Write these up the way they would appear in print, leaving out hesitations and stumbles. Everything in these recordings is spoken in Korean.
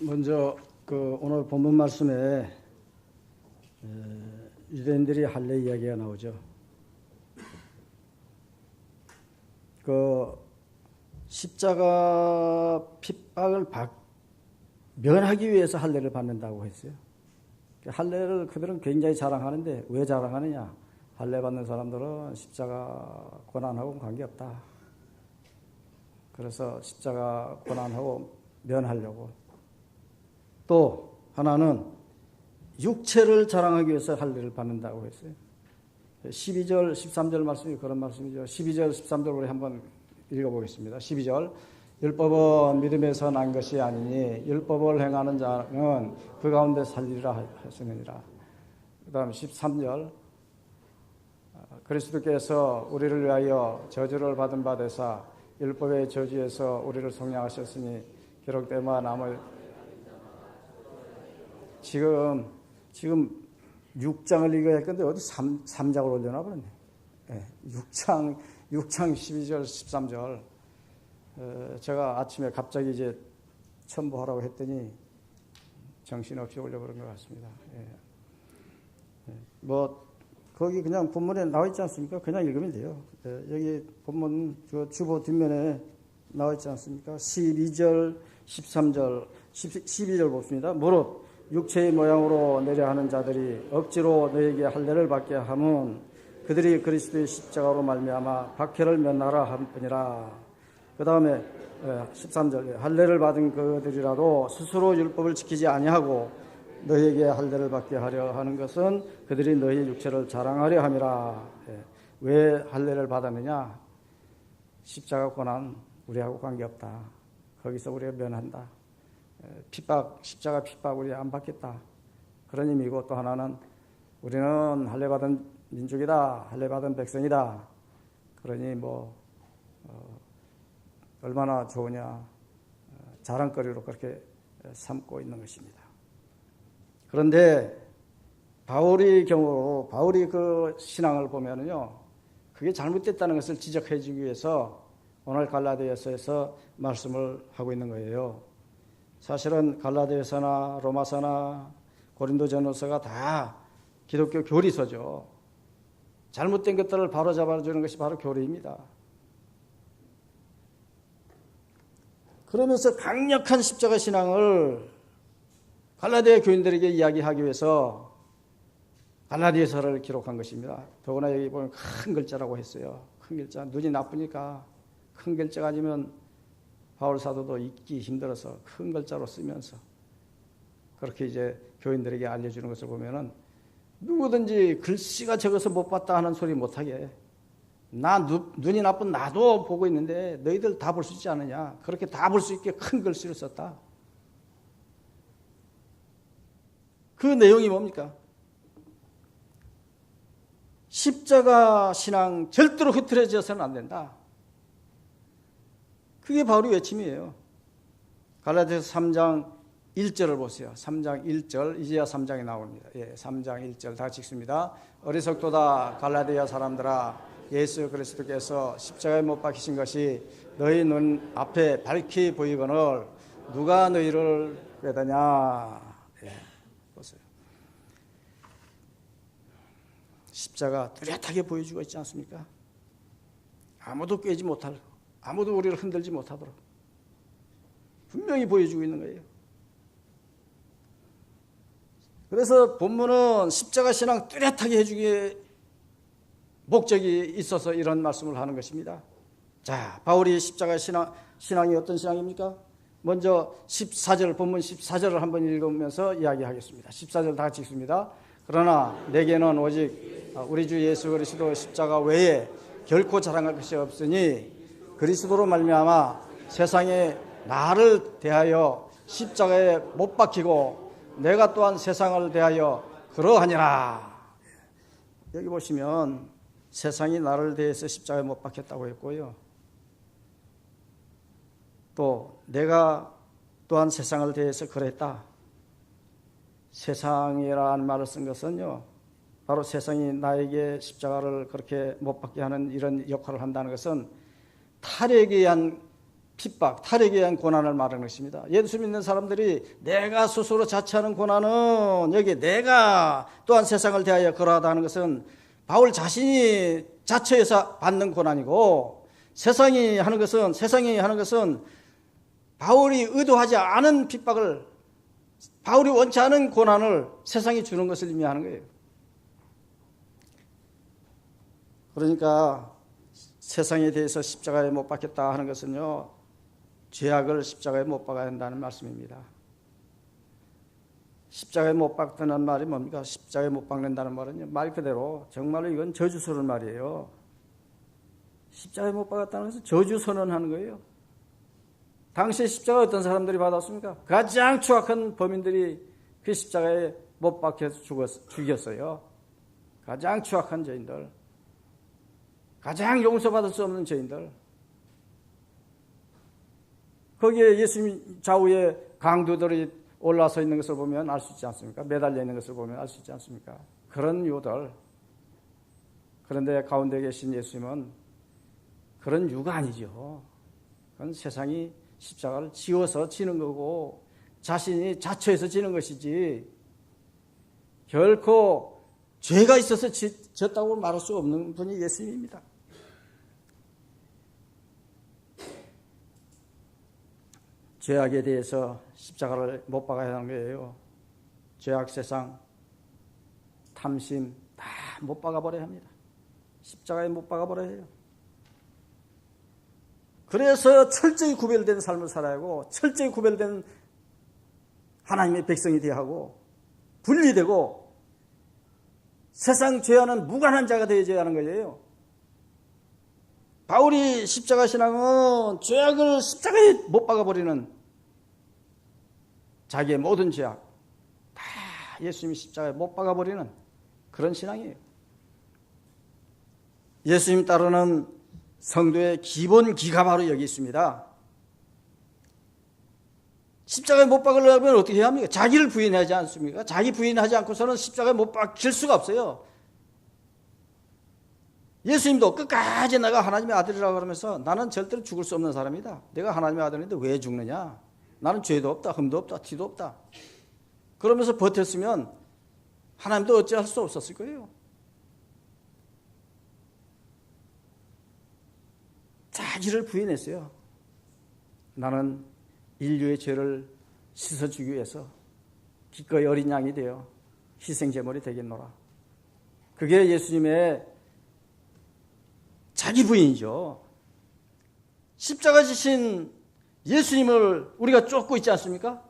먼저 오늘 본문 말씀에 유대인들이 할례 이야기가 나오죠. 십자가 핍박을 면하기 위해서 할례를 받는다고 했어요. 할례를 그들은 굉장히 자랑하는데 왜 자랑하느냐? 할례 받는 사람들은 십자가 고난하고는 관계없다. 그래서 십자가 고난하고 면하려고. 또 하나는 육체를 자랑하기 위해서 할례를 받는다고 했어요. 12절, 13절 말씀이 그런 말씀이죠. 12절, 13절 우리 한번 읽어보겠습니다. 12절 율법은 믿음에서 난 것이 아니니 율법을 행하는 자는 그 가운데 살리라 하시느니라. 그 다음 13절 그리스도께서 우리를 위하여 저주를 받은 바 되사 율법의 저주에서 우리를 속량하셨으니 기록되마 남을 지금 6장을 읽어야 할 건데 어디 3장을 올려놔 버렸네. 6장 12절 13절 제가 아침에 갑자기 이제 첨부하라고 했더니 정신없이 올려버린 것 같습니다. 거기 그냥 본문에 나와 있지 않습니까? 그냥 읽으면 돼요. 여기 본문 주보 뒷면에 나와 있지 않습니까? 12절 13절 12절 보십니다. 무릇 육체의 모양으로 내려 하는 자들이 억지로 너에게 할례를 받게 함은 그들이 그리스도의 십자가로 말미암아 박해를 면하라 함뿐이라. 그 다음에 13절 할례를 받은 그들이라도 스스로 율법을 지키지 아니하고 너에게 할례를 받게 하려 하는 것은 그들이 너희 육체를 자랑하려 함이라. 왜 할례를 받았느냐? 십자가 고난 우리하고 관계없다. 거기서 우리가 면한다. 십자가 핍박 우리 안 받겠다. 그런 의미고, 또 하나는 우리는 할례 받은 민족이다. 할례 받은 백성이다. 그러니 얼마나 좋으냐. 자랑거리로 그렇게 삼고 있는 것입니다. 그런데 바울의 경우로 바울이 그 신앙을 보면은요, 그게 잘못됐다는 것을 지적해 주기 위해서 오늘 갈라디아서에서 말씀을 하고 있는 거예요. 사실은 갈라디아서나 로마서나 고린도전서가 다 기독교 교리서죠. 잘못된 것들을 바로잡아 주는 것이 바로 교리입니다. 그러면서 강력한 십자가 신앙을 갈라디아 교인들에게 이야기하기 위해서 갈라디아서를 기록한 것입니다. 더구나 여기 보면 큰 글자라고 했어요. 큰 글자. 눈이 나쁘니까 큰 글자가 아니면 바울 사도도 읽기 힘들어서 큰 글자로 쓰면서 그렇게 이제 교인들에게 알려주는 것을 보면은 누구든지 글씨가 적어서 못 봤다 하는 소리 못하게, 눈이 나쁜 나도 보고 있는데 너희들 다 볼 수 있지 않느냐, 그렇게 다 볼 수 있게 큰 글씨를 썼다. 그 내용이 뭡니까? 십자가 신앙 절대로 흐트러져서는 안 된다. 그게 바로 외침이에요. 갈라디아서 3장 1절을 보세요. 3장 1절, 이제야 3장이 나옵니다. 3장 1절 다 읽습니다. 어리석도다 갈라디아 사람들아, 예수 그리스도께서 십자가에 못 박히신 것이 너희 눈 앞에 밝히 보이거늘 누가 너희를 꾀다냐. 보세요. 십자가 뚜렷하게 보여주고 있지 않습니까? 아무도 꿰지 못할, 아무도 우리를 흔들지 못하도록 분명히 보여주고 있는 거예요. 그래서 본문은 십자가 신앙 뚜렷하게 해주기에 목적이 있어서 이런 말씀을 하는 것입니다. 자, 바울이 십자가 신앙이 어떤 신앙입니까? 먼저 14절, 본문 14절을 한번 읽으면서 이야기하겠습니다. 14절 다 같이 읽습니다. 그러나 내게는 오직 우리 주 예수 그리스도 십자가 외에 결코 자랑할 것이 없으니 그리스도로 말미암아 세상에 나를 대하여 십자가에 못 박히고 내가 또한 세상을 대하여 그러하니라. 여기 보시면 세상이 나를 대해서 십자가에 못 박혔다고 했고요. 또 내가 또한 세상을 대해서 그랬다. 세상이라는 말을 쓴 것은요, 바로 세상이 나에게 십자가를 그렇게 못 박게 하는 이런 역할을 한다는 것은 탈에게 의한 핍박, 탈핵에 의한 고난을 말하는 것입니다. 예수 믿는 사람들이 내가 스스로 자처하는 고난은 여기 내가 또한 세상을 대하여 그러하다 하는 것은 바울 자신이 자처해서 받는 고난이고 세상이 하는 것은 바울이 의도하지 않은 핍박을 바울이 원치 않은 고난을 세상이 주는 것을 의미하는 거예요. 그러니까 세상에 대해서 십자가에 못 박혔다 하는 것은요, 죄악을 십자가에 못 박아야 한다는 말씀입니다. 십자가에 못 박다는 말이 뭡니까? 십자가에 못 박는다는 말은요, 말 그대로 정말로 이건 저주 선언 말이에요. 십자가에 못 박았다는 것은 저주 선언하는 거예요. 당시에 십자가 어떤 사람들이 받았습니까? 가장 추악한 범인들이 그 십자가에 못 박혀서 죽였어요. 가장 추악한 죄인들, 가장 용서받을 수 없는 죄인들. 거기에 예수님 좌우에 강도들이 올라서 있는 것을 보면 알 수 있지 않습니까? 매달려 있는 것을 보면 알 수 있지 않습니까? 그런 유들. 그런데 가운데 계신 예수님은 그런 유가 아니죠. 그건 세상이 십자가를 지어서 지는 거고 자신이 자처해서 지는 것이지 결코 죄가 있어서 졌다고 말할 수 없는 분이 예수님입니다. 죄악에 대해서 십자가를 못 박아야 하는 거예요. 죄악 세상, 탐심 다 못 박아버려야 합니다. 십자가에 못 박아버려야 해요. 그래서 철저히 구별된 삶을 살아야 하고 철저히 구별된 하나님의 백성이 되어야 하고 분리되고 세상 죄와는 무관한 자가 되어야 하는 거예요. 바울이 십자가 신앙은 죄악을 십자가에 못 박아버리는 자기의 모든 죄악 다 예수님이 십자가에 못 박아버리는 그런 신앙이에요. 예수님 따르는 성도의 기본 기가 바로 여기 있습니다. 십자가에 못 박으려면 어떻게 해야 합니까? 자기를 부인하지 않습니까? 자기 부인하지 않고서는 십자가에 못 박힐 수가 없어요. 예수님도 끝까지 내가 하나님의 아들이라고 그러면서 나는 절대로 죽을 수 없는 사람이다. 내가 하나님의 아들인데 왜 죽느냐? 나는 죄도 없다, 흠도 없다, 티도 없다. 그러면서 버텼으면 하나님도 어찌할 수 없었을 거예요. 자기를 부인했어요. 나는 인류의 죄를 씻어주기 위해서 기꺼이 어린 양이 되어 희생제물이 되겠노라. 그게 예수님의 자기 부인이죠. 십자가 지신 예수님을 우리가 쫓고 있지 않습니까?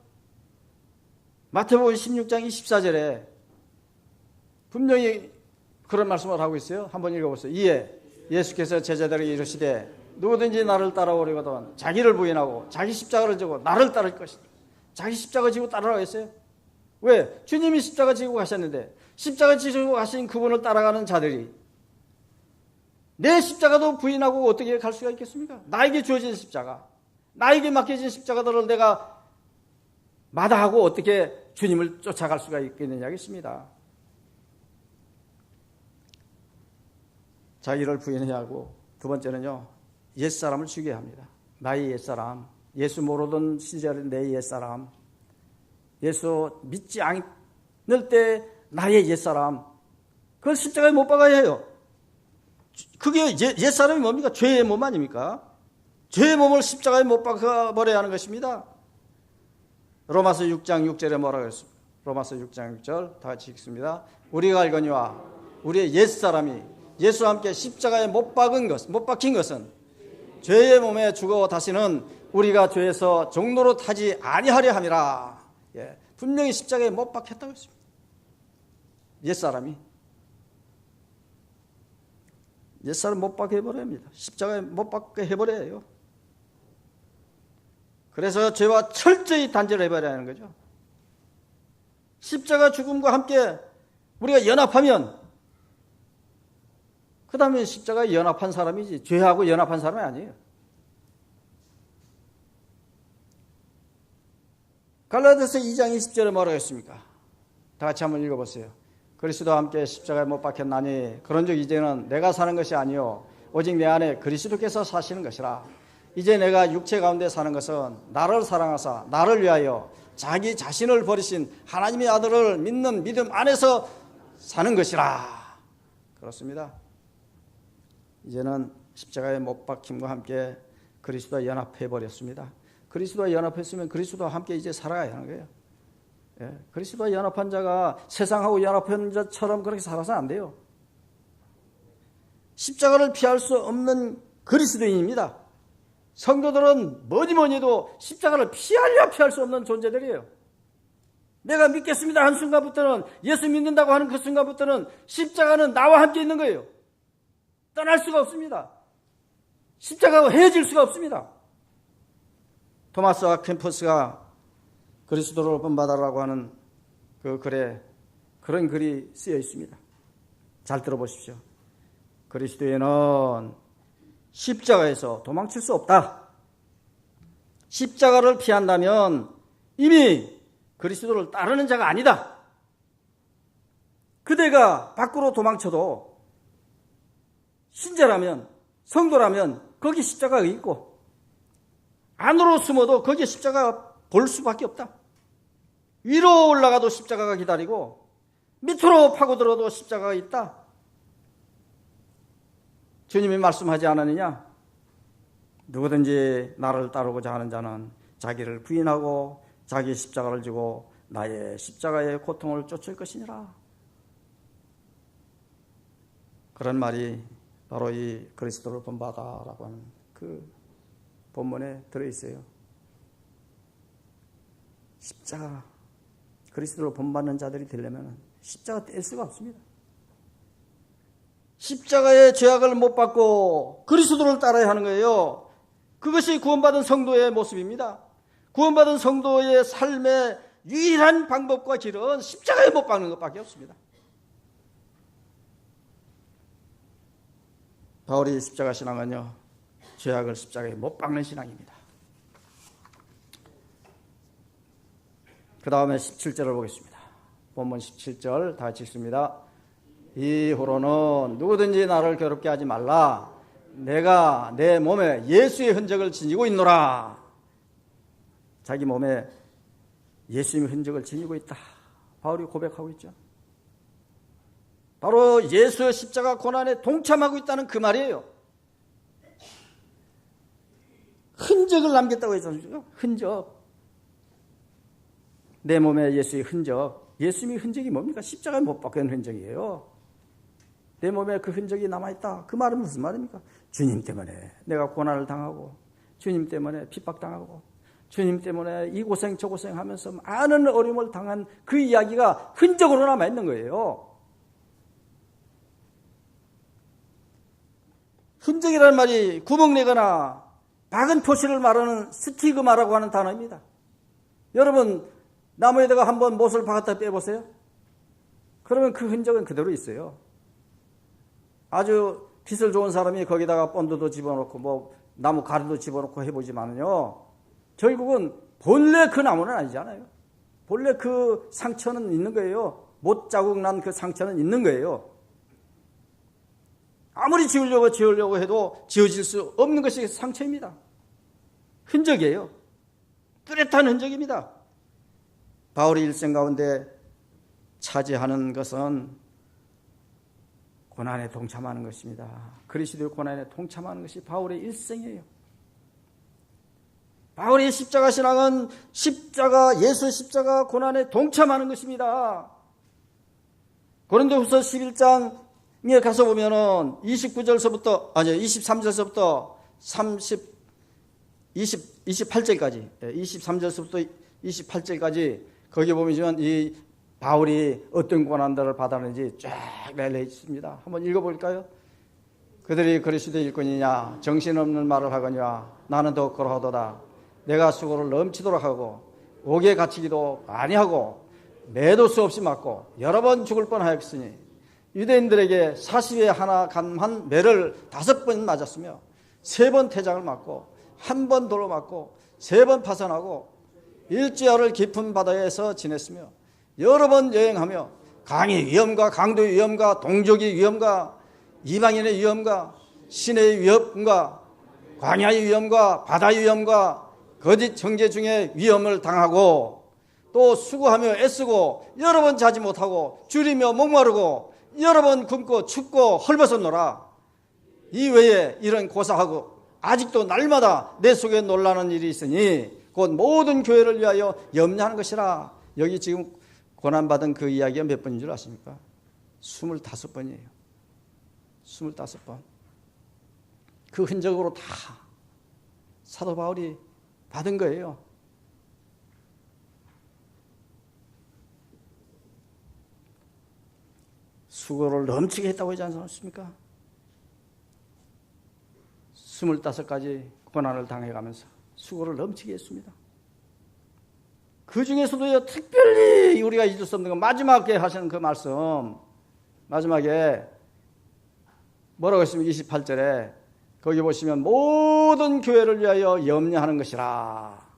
마태복음 16장 24절에 분명히 그런 말씀을 하고 있어요. 한번 읽어보세요. 이에 예수께서 제자들에게 이르시되 누구든지 나를 따라오려거든 자기를 부인하고 자기 십자가를 지고 나를 따를 것이다. 자기 십자가 지고 따르라고 했어요. 왜? 주님이 십자가 지고 가셨는데 십자가 지고 가신 그분을 따라가는 자들이 내 십자가도 부인하고 어떻게 갈 수가 있겠습니까? 나에게 주어진 십자가, 나에게 맡겨진 십자가들을 내가 마다하고 어떻게 주님을 쫓아갈 수가 있겠느냐겠습니다. 자기를 부인해야 하고 두 번째는요, 옛사람을 죽여야 합니다. 나의 옛사람, 예수 모르던 시절의 내 옛사람, 예수 믿지 않을 때 나의 옛사람, 그걸 십자가에 못 박아야 해요. 그게 옛사람이 뭡니까? 죄의 몸 아닙니까? 죄의 몸을 십자가에 못 박아버려야 하는 것입니다. 로마서 6장 6절에 뭐라고 했습니까? 로마서 6장 6절 다 같이 읽습니다. 우리가 알거니와 우리의 옛사람이 예수와 함께 십자가에 못 박힌 것은 죄의 몸에 죽어 다시는 우리가 죄에서 종로로 타지 아니하려 함이라. 예, 분명히 십자가에 못 박혔다고 했습니다. 옛사람이. 옛사람 못 박게 해버려야 합니다. 십자가에 못 박게 해버려야 해요. 그래서 죄와 철저히 단절해버려야 하는 거죠. 십자가 죽음과 함께 우리가 연합하면 그 다음에 십자가에 연합한 사람이지 죄하고 연합한 사람이 아니에요. 갈라디아서 2장 20절에 뭐라고 했습니까? 다 같이 한번 읽어보세요. 그리스도와 함께 십자가에 못 박혔나니 그런즉 이제는 내가 사는 것이 아니요 오직 내 안에 그리스도께서 사시는 것이라. 이제 내가 육체 가운데 사는 것은 나를 사랑하사 나를 위하여 자기 자신을 버리신 하나님의 아들을 믿는 믿음 안에서 사는 것이라. 그렇습니다. 이제는 십자가에 못 박힘과 함께 그리스도와 연합해 버렸습니다. 그리스도와 연합했으면 그리스도와 함께 이제 살아가야 하는 거예요. 예, 그리스도와 연합한 자가 세상하고 연합한 자처럼 그렇게 살아서 안 돼요. 십자가를 피할 수 없는 그리스도인입니다. 성도들은 뭐니 해도 십자가를 피할 수 없는 존재들이에요. 내가 믿겠습니다 한 순간부터는, 예수 믿는다고 하는 그 순간부터는 십자가는 나와 함께 있는 거예요. 떠날 수가 없습니다. 십자가와 헤어질 수가 없습니다. 토마스와 캠퍼스가 그리스도를 본받아라고 하는 그 글에 그런 글이 쓰여 있습니다. 잘 들어보십시오. 그리스도에는 십자가에서 도망칠 수 없다. 십자가를 피한다면 이미 그리스도를 따르는 자가 아니다. 그대가 밖으로 도망쳐도 신자라면, 성도라면 거기 십자가가 있고, 안으로 숨어도 거기에 십자가가 볼 수밖에 없다. 위로 올라가도 십자가가 기다리고 밑으로 파고들어도 십자가가 있다. 주님이 말씀하지 않았느냐? 누구든지 나를 따르고자 하는 자는 자기를 부인하고 자기 십자가를 지고 나의 십자가의 고통을 쫓을 것이니라. 그런 말이 바로 이 그리스도를 본받아라고 하는 그 본문에 들어있어요. 십자가, 그리스도를 본받는 자들이 되려면 십자가 뗄 수가 없습니다. 십자가의 죄악을 못 받고 그리스도를 따라야 하는 거예요. 그것이 구원받은 성도의 모습입니다. 구원받은 성도의 삶의 유일한 방법과 길은 십자가에 못 박는 것밖에 없습니다. 바울이 십자가 신앙은요, 죄악을 십자가에 못 박는 신앙입니다. 그 다음에 17절을 보겠습니다. 본문 17절 다 같이 읽습니다. 이후로는 누구든지 나를 괴롭게 하지 말라. 내가 내 몸에 예수의 흔적을 지니고 있노라. 자기 몸에 예수님의 흔적을 지니고 있다. 바울이 고백하고 있죠. 바로 예수의 십자가 고난에 동참하고 있다는 그 말이에요. 흔적을 남겼다고 했잖아요. 흔적. 내 몸에 예수의 흔적. 예수님의 흔적이 뭡니까? 십자가에 못 박힌 흔적이에요. 내 몸에 그 흔적이 남아있다. 그 말은 무슨 말입니까? 주님 때문에 내가 고난을 당하고, 주님 때문에 핍박당하고, 주님 때문에 이 고생 저 고생하면서 많은 어려움을 당한 그 이야기가 흔적으로 남아있는 거예요. 흔적이라는 말이 구멍내거나 박은 표시를 말하는 스티그마라고 하는 단어입니다. 여러분, 나무에다가 한번 못을 박았다 빼보세요. 그러면 그 흔적은 그대로 있어요. 아주 기술 좋은 사람이 거기다가 본드도 집어넣고 뭐 나무 가루도 집어넣고 해보지만은요, 결국은 본래 그 나무는 아니잖아요. 본래 그 상처는 있는 거예요. 못 자국 난 그 상처는 있는 거예요. 아무리 지우려고 해도 지워질 수 없는 것이 상처입니다. 흔적이에요. 뚜렷한 흔적입니다. 바울의 일생 가운데 차지하는 것은 고난에 동참하는 것입니다. 그리스도의 고난에 동참하는 것이 바울의 일생이에요. 바울의 십자가 신앙은 예수 십자가 고난에 동참하는 것입니다. 고린도후서 11장에 가서 보면은 23절서부터 28절까지, 23절서부터 28절까지 거기 보면 이 바울이 어떤 고난들을 받았는지 쫙 내려 있습니다. 한번 읽어볼까요? 그들이 그리스도의 일꾼이냐, 정신없는 말을 하거니와 나는 더 그러하도다. 내가 수고를 넘치도록 하고 옥에 갇히기도 아니하고 매도 수 없이 맞고 여러 번 죽을 뻔하였으니 유대인들에게 40에 하나 감한 매를 5번 맞았으며 3번 태장을 맞고 1번 돌로 맞고 3번 파선하고 일주일을 깊은 바다에서 지냈으며 여러 번 여행하며 강의 위험과 강도의 위험과 동족의 위험과 이방인의 위험과 신의 위험과 광야의 위험과 바다의 위험과 거짓 형제 중에 위험을 당하고 또 수고하며 애쓰고 여러 번 자지 못하고 줄이며 목마르고 여러 번 굶고 춥고 헐벗어 놀아. 이 외에 이런 고사하고 아직도 날마다 내 속에 놀라는 일이 있으니 곧 모든 교회를 위하여 염려하는 것이라. 여기 지금 고난받은 그 이야기가 몇 번인 줄 아십니까? 25번이에요. 25번. 그 흔적으로 다 사도 바울이 받은 거예요. 수고를 넘치게 했다고 하지 않습니까? 25가지 고난을 당해가면서 수고를 넘치게 했습니다. 그 중에서도 특별히 우리가 잊을 수 없는 건 마지막에 하시는 그 말씀, 마지막에 뭐라고 했습니까? 28절에 거기 보시면 모든 교회를 위하여 염려하는 것이라.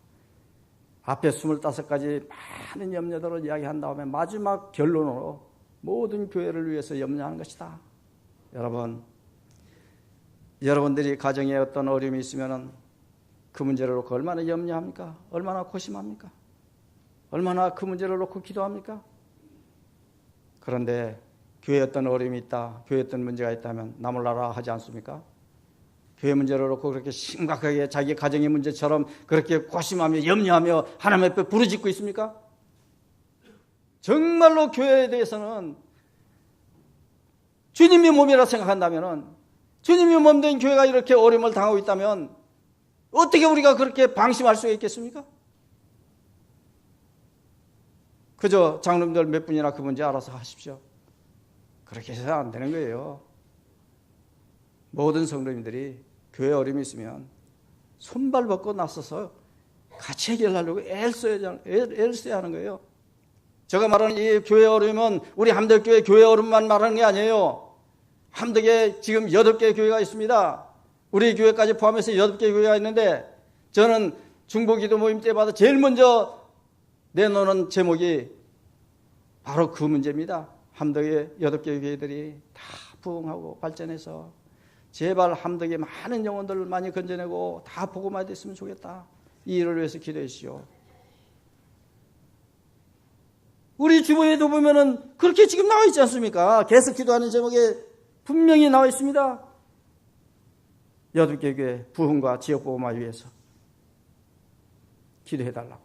앞에 25가지 많은 염려들을 이야기한 다음에 마지막 결론으로 모든 교회를 위해서 염려하는 것이다. 여러분들이 가정에 어떤 어려움이 있으면 그 문제를 놓고 얼마나 염려합니까? 얼마나 고심합니까? 얼마나 그 문제를 놓고 기도합니까? 그런데 교회에 어떤 어려움이 있다, 교회에 어떤 문제가 있다면 나 몰라라 하지 않습니까? 교회 문제를 놓고 그렇게 심각하게 자기 가정의 문제처럼 그렇게 고심하며 염려하며 하나님 앞에 부르짖고 있습니까? 정말로 교회에 대해서는 주님의 몸이라 생각한다면, 주님의 몸된 교회가 이렇게 어려움을 당하고 있다면 어떻게 우리가 그렇게 방심할 수가 있겠습니까? 그저 장로님들 몇 분이나 그 문제 알아서 하십시오. 그렇게 해서는 안 되는 거예요. 모든 성도님들이 교회 어려움이 있으면 손발 벗고 나서서 같이 해결하려고 애를 써야 하는 거예요. 제가 말하는 이 교회 어려움은 우리 함덕교회 교회 어려움만 말하는 게 아니에요. 함덕에 지금 8개 교회가 있습니다. 우리 교회까지 포함해서 8개 교회가 있는데 저는 중보기도 모임 때마다 제일 먼저 내놓는 제목이 바로 그 문제입니다. 함덕의 8개 교회들이 다 부흥하고 발전해서 제발 함덕의 많은 영혼들을 많이 건져내고 다 복음화 됐으면 좋겠다. 이 일을 위해서 기도해 주시오. 우리 주보에도 보면은 그렇게 지금 나와 있지 않습니까? 계속 기도하는 제목에 분명히 나와 있습니다. 8개 교회 부흥과 지역 복음화 위해서 기도해 달라고.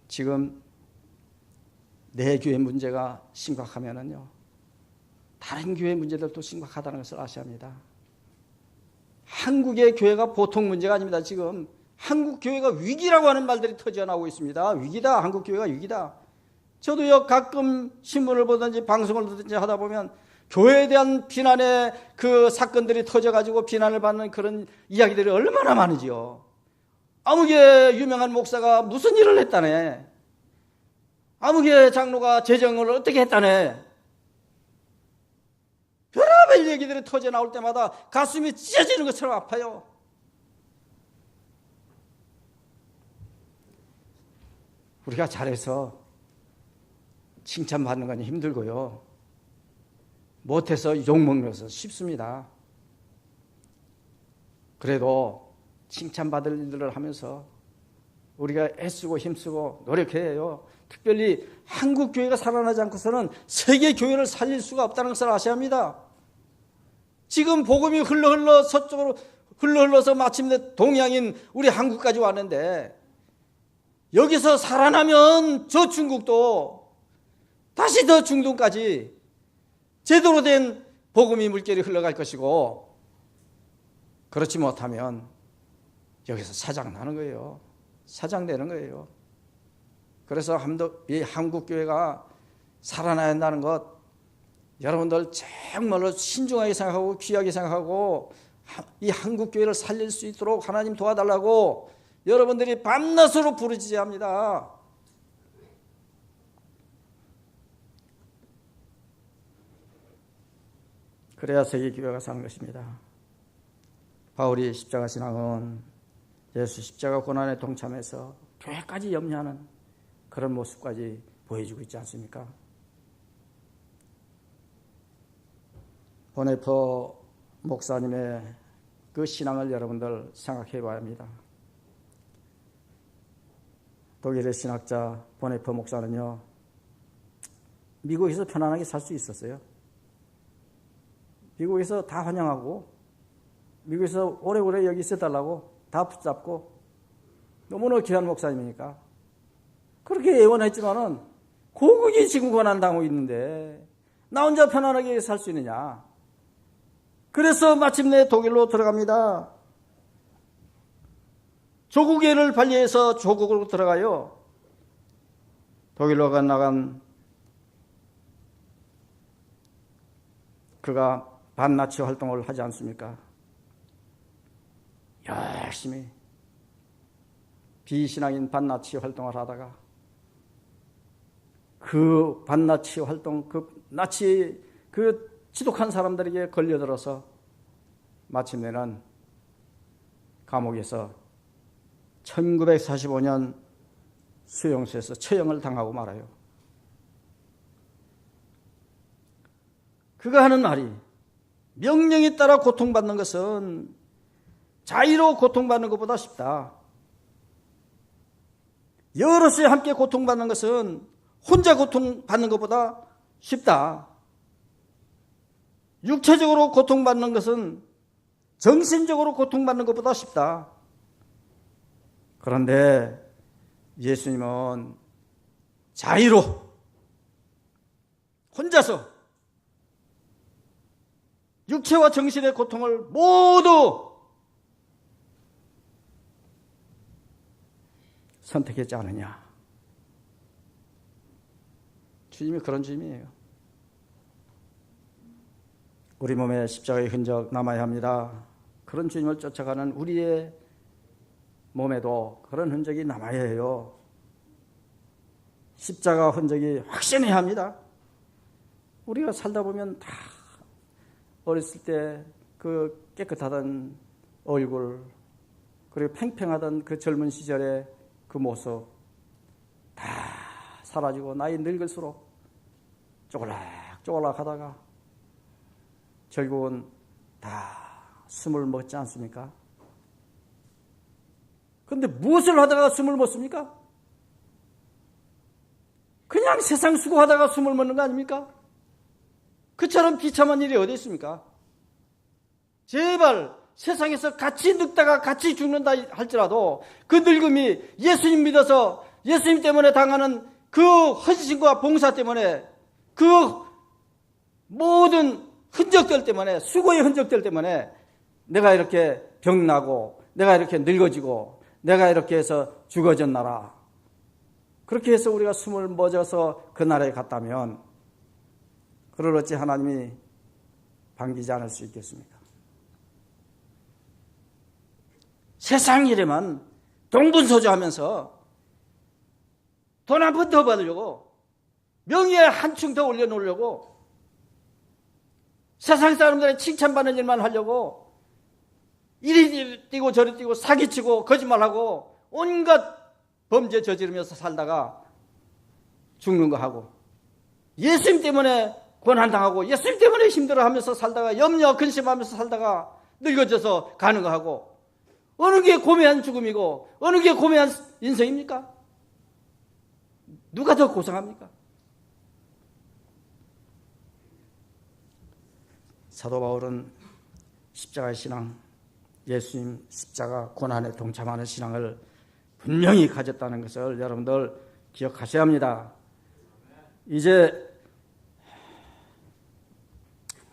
지금 내 교회 문제가 심각하면은요, 다른 교회 문제들도 심각하다는 것을 아셔야 합니다. 한국의 교회가 보통 문제가 아닙니다. 지금 한국 교회가 위기라고 하는 말들이 터져나오고 있습니다. 위기다. 한국 교회가 위기다. 저도요, 가끔 신문을 보든지 방송을 듣든지 하다 보면 교회에 대한 비난의 그 사건들이 터져가지고 비난을 받는 그런 이야기들이 얼마나 많으지요. 아무개 유명한 목사가 무슨 일을 했다네. 아무개 장로가 재정을 어떻게 했다네. 별의별 얘기들이 터져 나올 때마다 가슴이 찢어지는 것처럼 아파요. 우리가 잘해서 칭찬받는 건 힘들고요, 못해서 욕먹는 것은 쉽습니다. 그래도 칭찬받을 일들을 하면서 우리가 애쓰고 힘쓰고 노력해야 해요. 특별히 한국 교회가 살아나지 않고서는 세계 교회를 살릴 수가 없다는 것을 아셔야 합니다. 지금 복음이 흘러 서쪽으로 흘러서 마침내 동양인 우리 한국까지 왔는데, 여기서 살아나면 저 중국도 다시 더 중동까지 제대로 된 복음이 물결이 흘러갈 것이고, 그렇지 못하면 여기서 사장나는 거예요. 사장되는 거예요. 그래서 이 한국교회가 살아나야 한다는 것, 여러분들 정말로 신중하게 생각하고 귀하게 생각하고 이 한국교회를 살릴 수 있도록 하나님 도와달라고 여러분들이 밤낮으로 부르짖어야 합니다. 그래야 세계교회가 사는 것입니다. 바울이 십자가 신앙은 예수 십자가 고난에 동참해서 교회까지 염려하는 그런 모습까지 보여주고 있지 않습니까? 보네퍼 목사님의 그 신앙을 여러분들 생각해 봐야 합니다. 독일의 신학자 보네퍼 목사는요, 미국에서 편안하게 살 수 있었어요. 미국에서 다 환영하고, 미국에서 오래오래 여기 있어달라고 다 붙잡고, 너무나 귀한 목사님이니까. 그렇게 예언했지만은, 고국이 지금 고난당하고 있는데, 나 혼자 편안하게 살 수 있느냐. 그래서 마침내 독일로 들어갑니다. 조국애를 발휘해서 조국으로 들어가요. 독일로 나간 그가 반나치 활동을 하지 않습니까? 열심히 비신앙인 반나치 활동을 하다가 그 반나치 활동, 그 나치, 그 지독한 사람들에게 걸려들어서 마침내는 감옥에서 1945년 수용소에서 처형을 당하고 말아요. 그가 하는 말이, 명령에 따라 고통받는 것은 자의로 고통받는 것보다 쉽다. 여럿이 함께 고통받는 것은 혼자 고통받는 것보다 쉽다. 육체적으로 고통받는 것은 정신적으로 고통받는 것보다 쉽다. 그런데 예수님은 자의로 혼자서 육체와 정신의 고통을 모두 선택했지 않느냐. 주님이 그런 주님이에요. 우리 몸에 십자가의 흔적 남아야 합니다. 그런 주님을 쫓아가는 우리의 몸에도 그런 흔적이 남아야 해요. 십자가 흔적이 확신해야 합니다. 우리가 살다 보면 다 어렸을 때 그 깨끗하던 얼굴, 그리고 팽팽하던 그 젊은 시절의 그 모습 다 사라지고 나이 늙을수록 쪼글락쪼글락 하다가 결국은 다 숨을 먹지 않습니까? 그런데 무엇을 하다가 숨을 멎습니까? 그냥 세상 수고하다가 숨을 멎는 거 아닙니까? 그처럼 비참한 일이 어디 있습니까? 제발 세상에서 같이 늙다가 같이 죽는다 할지라도 그 늙음이 예수님 믿어서 예수님 때문에 당하는 그 헌신과 봉사 때문에 그 모든 흔적들 때문에, 수고의 흔적들 때문에 내가 이렇게 병나고 내가 이렇게 늙어지고 내가 이렇게 해서 죽어졌나라. 그렇게 해서 우리가 숨을 멎어서 그 나라에 갔다면 그를 어찌 하나님이 반기지 않을 수 있겠습니까? 세상 일에만 동분서주하면서 돈 한 푼 더 받으려고, 명예에 한층 더 올려놓으려고, 세상 사람들의 칭찬받는 일만 하려고 이리 뛰고 저리 뛰고 사기치고 거짓말하고 온갖 범죄 저지르면서 살다가 죽는 거 하고, 예수님 때문에 고난당하고 예수님 때문에 힘들어하면서 살다가 염려 근심하면서 살다가 늙어져서 가는 거 하고, 어느 게 고매한 죽음이고 어느 게 고매한 인생입니까? 누가 더 고상합니까? 사도 바울은 십자가의 신앙, 예수님 십자가 고난에 동참하는 신앙을 분명히 가졌다는 것을 여러분들 기억하셔야 합니다. 이제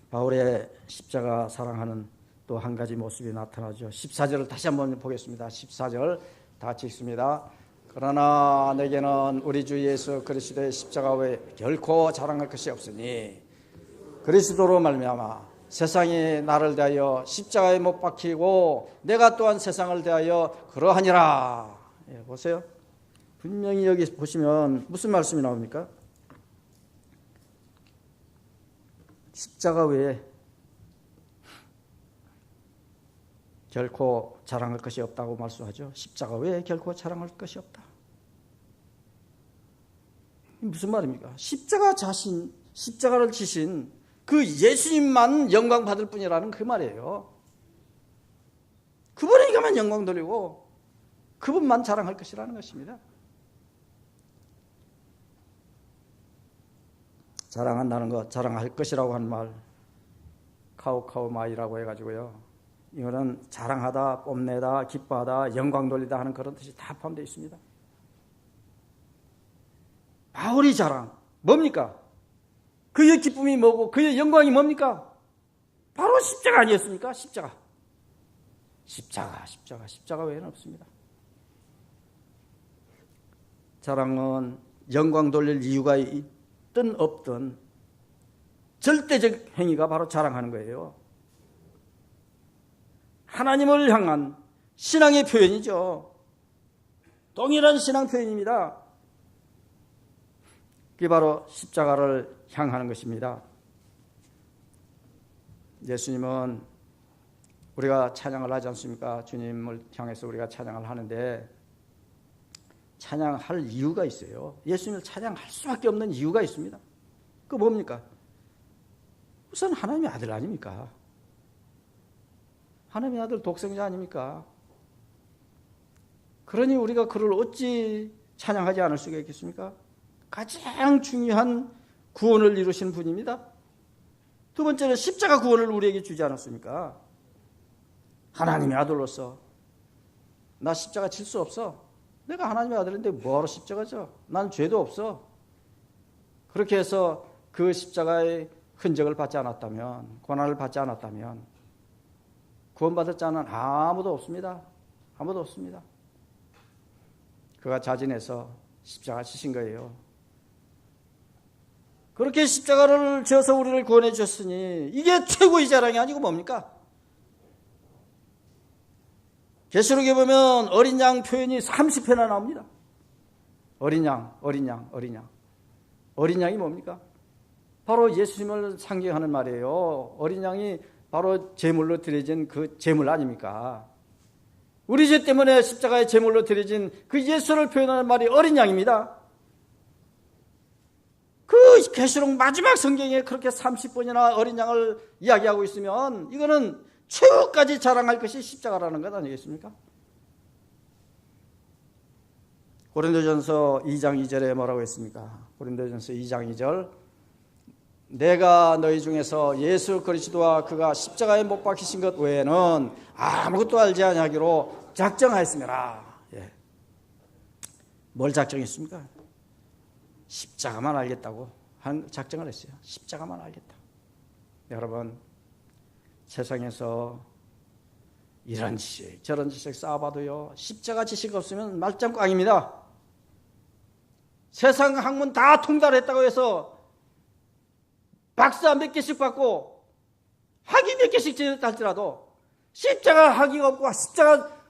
바울의 십자가 사랑하는 또 한 가지 모습이 나타나죠. 14절을 다시 한번 보겠습니다. 14절 다 같이 읽습니다. 그러나 내게는 우리 주 예수 그리스도의 십자가 외에 결코 자랑할 것이 없으니 그리스도로 말미암아 세상이 나를 대하여 십자가에 못 박히고 내가 또한 세상을 대하여 그러하니라. 예, 보세요. 분명히 여기 보시면 무슨 말씀이 나옵니까? 십자가 외에 결코 자랑할 것이 없다고 말씀하죠. 십자가 외에 결코 자랑할 것이 없다. 무슨 말입니까? 십자가 자신, 십자가를 지신 그 그 예수님만 영광 받을 뿐이라는 그 말이에요. 그분에게만 영광 돌리고 그분만 자랑할 것이라는 것입니다. 자랑한다는 것, 자랑할 것이라고 한 말, 카우카우마이라고 해가지고요. 이거는 자랑하다, 뽐내다, 기뻐하다, 영광 돌리다 하는 그런 뜻이 다 포함되어 있습니다. 바울이 자랑, 뭡니까? 그의 기쁨이 뭐고 그의 영광이 뭡니까? 바로 십자가 아니었습니까? 십자가 외에는 없습니다. 자랑은 영광 돌릴 이유가 있든 없든 절대적 행위가 바로 자랑하는 거예요. 하나님을 향한 신앙의 표현이죠. 동일한 신앙 표현입니다. 그게 바로 십자가를 향하는 것입니다. 예수님은 우리가 찬양을 하지 않습니까? 주님을 향해서 우리가 찬양을 하는데 찬양할 이유가 있어요. 예수님을 찬양할 수밖에 없는 이유가 있습니다. 그거 뭡니까? 우선 하나님의 아들 아닙니까? 하나님의 아들 독생자 아닙니까? 그러니 우리가 그를 어찌 찬양하지 않을 수가 있겠습니까? 가장 중요한 구원을 이루신 분입니다. 두 번째는 십자가 구원을 우리에게 주지 않았습니까? 하나님의 아들로서 나 십자가 질 수 없어. 내가 하나님의 아들인데 뭐하러 십자가 져? 난 죄도 없어. 그렇게 해서 그 십자가의 흔적을 받지 않았다면, 고난을 받지 않았다면 구원받을 자는 아무도 없습니다. 아무도 없습니다. 그가 자진해서 십자가 지신 거예요. 그렇게 십자가를 져서 우리를 구원해 주셨으니 이게 최고의 자랑이 아니고 뭡니까? 계시록에 보면 어린 양 표현이 30회나 나옵니다. 어린 양. 어린 양이 뭡니까? 바로 예수님을 상징하는 말이에요. 어린 양이 바로 제물로 드려진 그 제물 아닙니까? 우리 죄 때문에 십자가의 제물로 드려진 그 예수를 표현하는 말이 어린 양입니다. 그 계시록 마지막 성경에 그렇게 30번이나 어린 양을 이야기하고 있으면 이거는 최후까지 자랑할 것이 십자가라는 것 아니겠습니까? 고린도전서 2장 2절에 뭐라고 했습니까? 고린도전서 2장 2절 내가 너희 중에서 예수 그리스도와 그가 십자가에 못 박히신 것 외에는 아무것도 알지 아니하기로 작정하였음이라. 예. 뭘 작정했습니까? 십자가만 알겠다고 한 작정을 했어요. 십자가만 알겠다. 여러분 세상에서 이런 지식 저런 지식 쌓아봐도요 십자가 지식 없으면 말짱 꽝입니다. 세상 학문 다 통달했다고 해서 박사 몇 개씩 받고 학위 몇 개씩 제대했다 할지라도 십자가 학위가 없고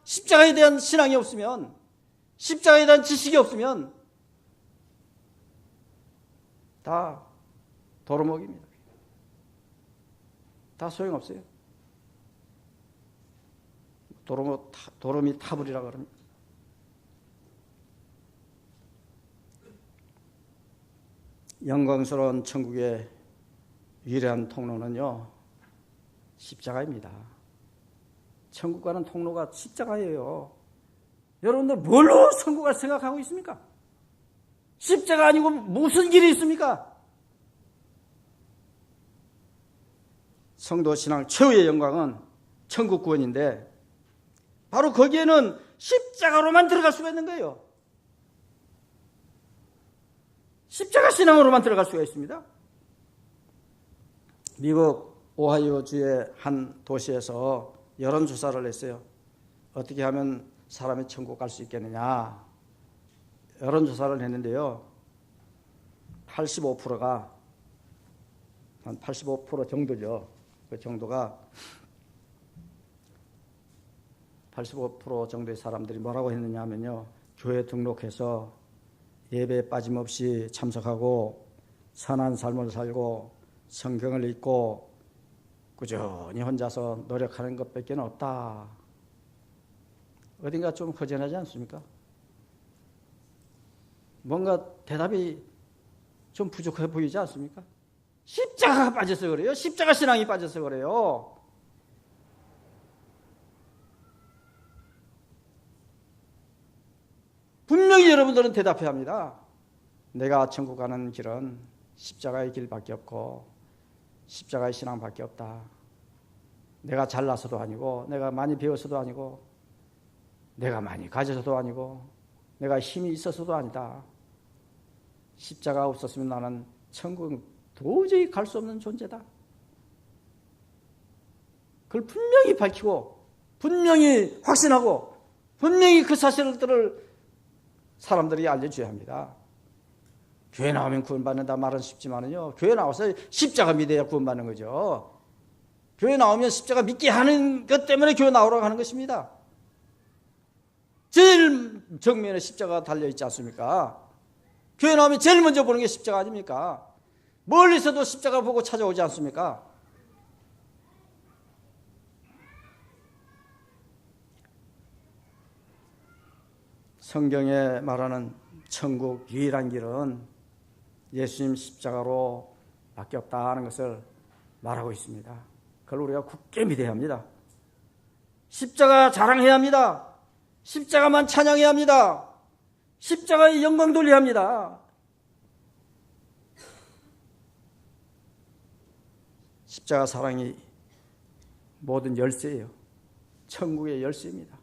십자가에 대한 신앙이 없으면 십자가에 대한 지식이 없으면 다 도루묵입니다. 다 소용없어요. 도루미 타불이라 그럽니다. 영광스러운 천국의 유일한 통로는요 십자가입니다. 천국 가는 통로가 십자가예요. 여러분들 뭘로 천국 갈 생각하고 있습니까? 십자가 아니고 무슨 길이 있습니까? 성도 신앙 최후의 영광은 천국 구원인데 바로 거기에는 십자가로만 들어갈 수가 있는 거예요. 십자가 신앙으로만 들어갈 수가 있습니다. 미국 오하이오주의 한 도시에서 여론조사를 했어요. 어떻게 하면 사람이 천국 갈 수 있겠느냐. 여론조사를 했는데요. 85%가 한 85% 정도죠. 그 정도가 85% 정도의 사람들이 뭐라고 했느냐 하면요. 교회 등록해서 예배에 빠짐없이 참석하고 선한 삶을 살고 성경을 읽고 꾸준히 혼자서 노력하는 것밖에 없다. 어딘가 좀 허전하지 않습니까? 뭔가 대답이 좀 부족해 보이지 않습니까? 십자가가 빠져서 그래요. 십자가 신앙이 빠져서 그래요. 분명히 여러분들은 대답해야 합니다. 내가 천국 가는 길은 십자가의 길밖에 없고 십자가의 신앙밖에 없다. 내가 잘나서도 아니고 내가 많이 배워서도 아니고 내가 많이 가져서도 아니고 내가 힘이 있어서도 아니다. 십자가 없었으면 나는 천국 도저히 갈 수 없는 존재다. 그걸 분명히 밝히고 분명히 확신하고 분명히 그 사실들을 사람들이 알려줘야 합니다. 교회 나오면 구원받는다 말은 쉽지만은요, 교회 나와서 십자가 믿어야 구원받는 거죠. 교회 나오면 십자가 믿게 하는 것 때문에 교회 나오라고 하는 것입니다. 제일 정면에 십자가 달려있지 않습니까? 교회 나오면 제일 먼저 보는 게 십자가 아닙니까? 멀리서도 십자가 보고 찾아오지 않습니까? 성경에 말하는 천국 유일한 길은 예수님 십자가로 밖에 없다는 것을 말하고 있습니다. 그걸 우리가 굳게 믿어야 합니다. 십자가 자랑해야 합니다. 십자가만 찬양해야 합니다. 십자가에 영광 돌려야 합니다. 십자가 사랑이 모든 열쇠예요. 천국의 열쇠입니다.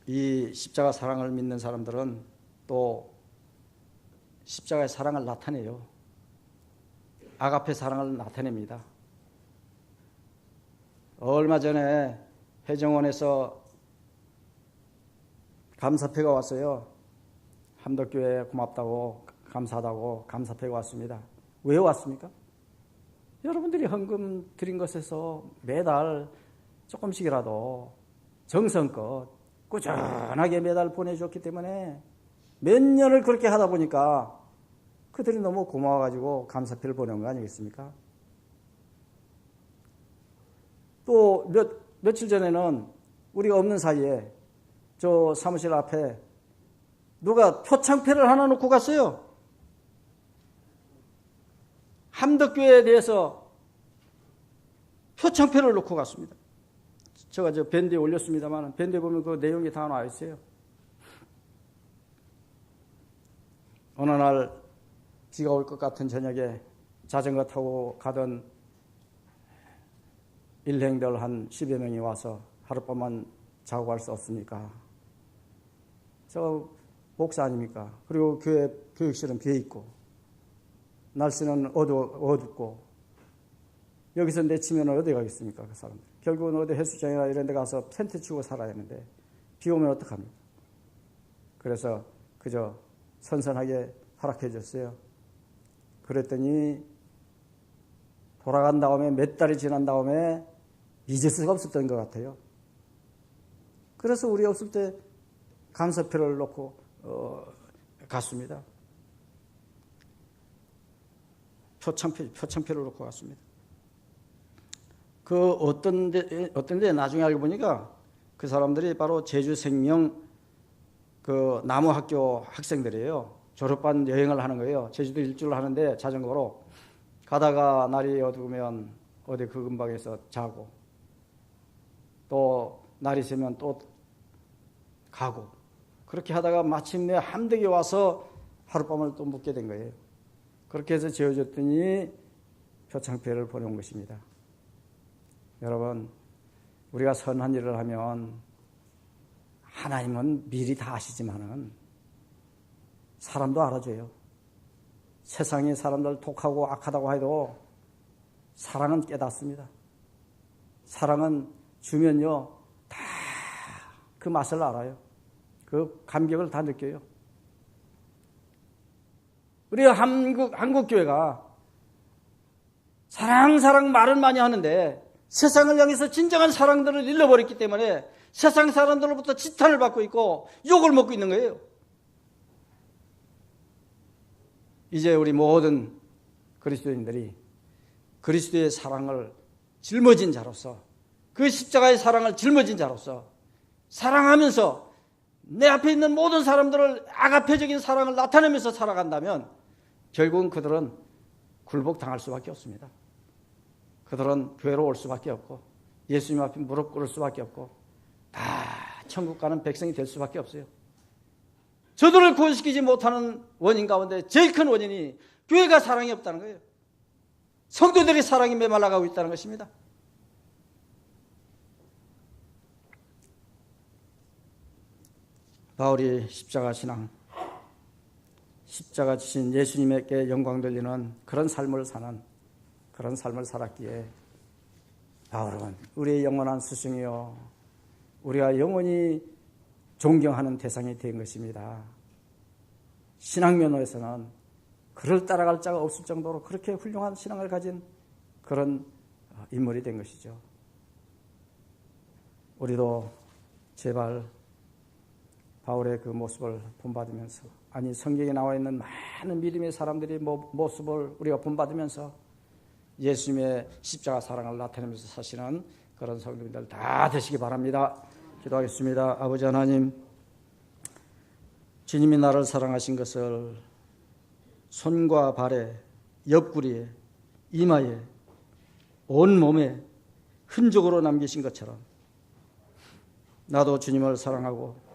이 십자가 사랑을 믿는 사람들은 또 십자가의 사랑을 나타내요. 아가페 사랑을 나타냅니다. 얼마 전에 회정원에서 감사패가 왔어요. 함덕교회 고맙다고 감사하다고 감사패가 왔습니다. 왜 왔습니까? 여러분들이 헌금 드린 것에서 매달 조금씩이라도 정성껏 꾸준하게 매달 보내줬기 때문에 몇 년을 그렇게 하다 보니까 그들이 너무 고마워가지고 감사패를 보내는 거 아니겠습니까? 또 며칠 전에는 우리가 없는 사이에 저 사무실 앞에 누가 표창패를 하나 놓고 갔어요. 함덕교회에 대해서 표창패를 놓고 갔습니다. 제가 저 밴드에 올렸습니다만 밴드에 보면 그 내용이 다 나와 있어요. 어느 날 비가 올 것 같은 저녁에 자전거 타고 가던 일행들 한 10여 명이 와서 하룻밤만 자고 갈 수 없습니까? 저 목사 아닙니까? 그리고 교회 교육실은 비어 있고 날씨는 어둡고 여기서 내치면 어디 가겠습니까? 그 사람들. 결국은 어디 해수장이나 이런 데 가서 텐트 치고 살아야 하는데 비 오면 어떡합니까? 그래서 그저 선선하게 허락해 줬어요. 그랬더니 돌아간 다음에 몇 달이 지난 다음에 잊을 수가 없었던 것 같아요. 그래서 우리 없을 때 감사표를 놓고 갔습니다. 표창표를 놓고 갔습니다. 그 어떤 데 나중에 알고 보니까 그 사람들이 바로 제주생명 그 나무학교 학생들이에요. 졸업반 여행을 하는 거예요. 제주도 일주를 하는데 자전거로 가다가 날이 어두우면 어디 그 근방에서 자고 또 날이 새면 또 가고 그렇게 하다가 마침내 함덕에 와서 하룻밤을 또 묵게 된 거예요. 그렇게 해서 지어줬더니 표창패를 보내온 것입니다. 여러분, 우리가 선한 일을 하면 하나님은 미리 다 아시지만은 사람도 알아줘요. 세상에 사람들 독하고 악하다고 해도 사랑은 깨닫습니다. 사랑은 주면요 다 그 맛을 알아요. 그 감격을 다 느껴요. 우리 한국 교회가 사랑 말은 많이 하는데 세상을 향해서 진정한 사랑들을 잃어버렸기 때문에 세상 사람들로부터 지탄을 받고 있고 욕을 먹고 있는 거예요. 이제 우리 모든 그리스도인들이 그리스도의 사랑을 짊어진 자로서 그 십자가의 사랑을 짊어진 자로서 사랑하면서 내 앞에 있는 모든 사람들을 아가페적인 사랑을 나타내면서 살아간다면 결국은 그들은 굴복당할 수밖에 없습니다. 그들은 교회로 올 수밖에 없고 예수님 앞에 무릎 꿇을 수밖에 없고 다 천국 가는 백성이 될 수밖에 없어요. 저들을 구원시키지 못하는 원인 가운데 제일 큰 원인이 교회가 사랑이 없다는 거예요. 성도들의 사랑이 메말라가고 있다는 것입니다. 바울이 십자가 신앙, 십자가 지신 예수님에게 영광 돌리는 그런 삶을 사는 그런 삶을 살았기에 바울은 우리의 영원한 스승이요 우리가 영원히 존경하는 대상이 된 것입니다. 신앙면허에서는 그를 따라갈 자가 없을 정도로 그렇게 훌륭한 신앙을 가진 그런 인물이 된 것이죠. 우리도 제발 바울의 그 모습을 본받으면서 아니 성경에 나와 있는 많은 믿음의 사람들의 모습을 우리가 본받으면서 예수님의 십자가 사랑을 나타내면서 사시는 그런 성도님들 다 되시기 바랍니다. 기도하겠습니다. 아버지 하나님, 주님이 나를 사랑하신 것을 손과 발에, 옆구리에, 이마에, 온몸에 흔적으로 남기신 것처럼 나도 주님을 사랑하고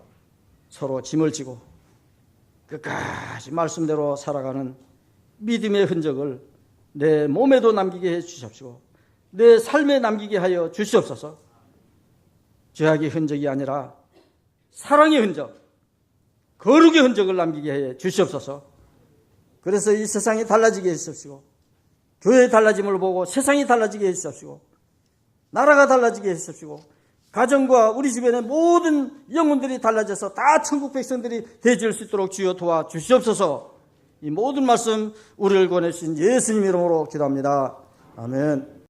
서로 짐을 지고 끝까지 말씀대로 살아가는 믿음의 흔적을 내 몸에도 남기게 해주십시오. 내 삶에 남기게 하여 주시옵소서. 죄악의 흔적이 아니라 사랑의 흔적, 거룩의 흔적을 남기게 해 주시옵소서. 그래서 이 세상이 달라지게 해주십시오. 교회의 달라짐을 보고 세상이 달라지게 해주십시오. 나라가 달라지게 해주십시오. 가정과 우리 주변의 모든 영혼들이 달라져서 다 천국 백성들이 되어질 수 있도록 주여 도와주시옵소서. 이 모든 말씀 우리를 권해주신 예수님 이름으로 기도합니다. 아멘.